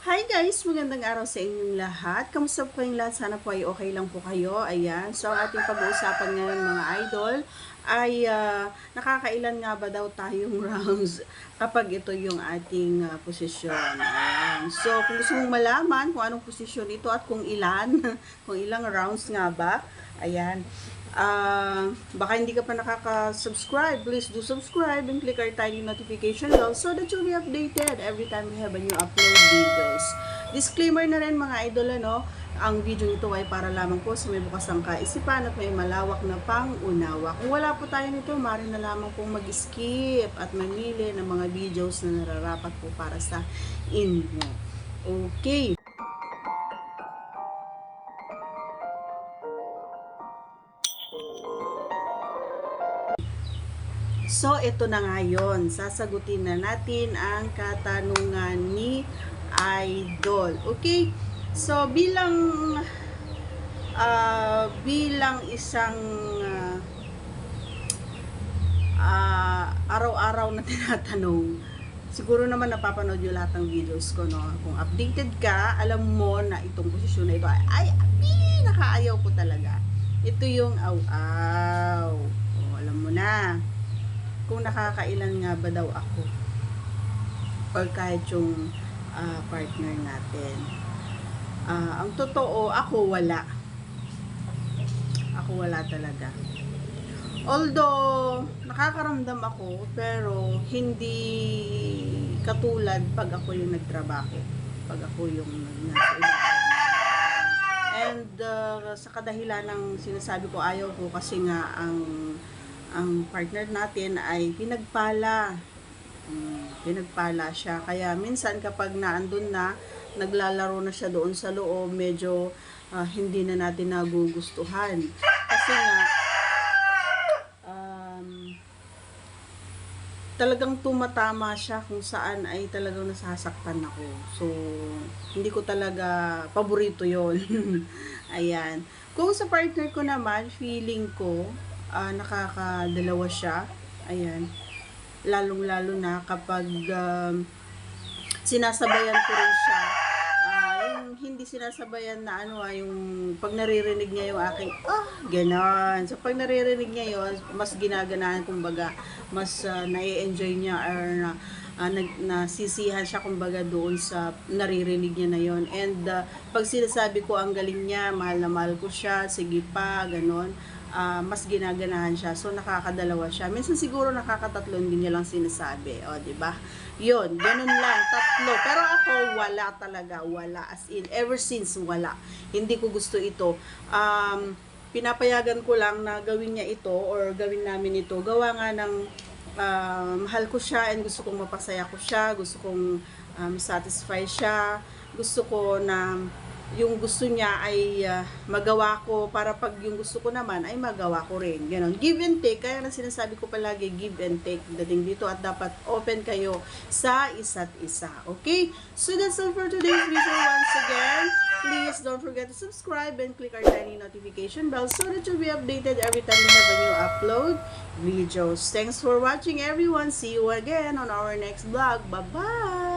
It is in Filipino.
Hi guys! Magandang araw sa inyong lahat. Kamusta po kayong lahat? Sana po ay okay lang po kayo. Ayan. So, ang ating pag-uusapan ngayon mga idol ay nakakailan nga ba daw tayong rounds kapag ito yung ating posisyon. Ayan. So, kung gusto mong malaman kung anong posisyon ito at kung ilan, kung ilang rounds nga ba, ayan. Baka hindi ka pa nakaka-subscribe, please do subscribe and click our tiny notification bell so that you'll be updated every time we have a new upload videos. Disclaimer na rin mga idol, ang video ito ay para lamang po sa may bukas ang kaisipan at may malawak na pang-unawa. Kung wala po tayo nito, maaari na lamang pong mag-skip at mamili ng mga videos na nararapat po para sa inyo. Okay. So, ito na nga yun. Sasagutin na natin ang katanungan ni Idol. Okay? So, bilang isang araw-araw na tinatanong, siguro naman napapanood yung lahat ng videos ko, no? Kung updated ka, alam mo na itong posisyon na ito ay pinakaayaw ko talaga. Ito yung aw-aw. O, alam mo na kung nakakailan nga ba daw ako or kahit yung partner natin. Ang totoo, ako wala talaga. Although nakakaramdam ako, pero hindi katulad pag ako yung nagtrabaho, pag ako yung nasa ibang. And sa kadahilan ng sinasabi ko ayaw ko kasi nga ang partner natin ay pinagpala siya, kaya minsan kapag naandun na, naglalaro na siya doon sa loob, medyo hindi na natin nagugustuhan kasi nga talagang tumatama siya kung saan ay talagang nasasaktan ako. So, hindi ko talaga paborito yon. Ayan. Kung sa partner ko naman, feeling ko nakakadalawa siya. Ayan. Lalong-lalo na kapag sinasabayan ko rin siya. Yung hindi sinasabayan na yung pag naririnig niya yung aking ganon. So pag naririnig niya yun, mas ginaganahan, kumbaga mas na-enjoy niya or nasisihan siya kumbaga doon sa naririnig niya na yon. And pag sinasabi ko ang galing niya, mahal na mahal ko siya, sige pa, ganon, mas ginaganahan siya. So nakakadalawa siya. Minsan siguro nakakatatlo, hindi niya lang sinasabi. O, di ba? 'Yon, ganun lang, tatlo. Pero ako wala talaga, wala, as in ever since wala. Hindi ko gusto ito. Pinapayagan ko lang na gawin niya ito or gawin namin ito. Gawa nga ng mahal ko siya and gusto kong mapasaya ko siya, gusto kong satisfy siya. Gusto ko na yung gusto niya ay magawa ko para pag yung gusto ko naman ay magawa ko rin. Ganon. Give and take. Kaya na sinasabi ko palagi, give and take dating dito at dapat open kayo sa isa't isa. Okay? So that's all for today's video. Once again, please don't forget to subscribe and click our tiny notification bell so that you'll be updated every time we have a new upload videos. Thanks for watching everyone. See you again on our next vlog. Bye-bye!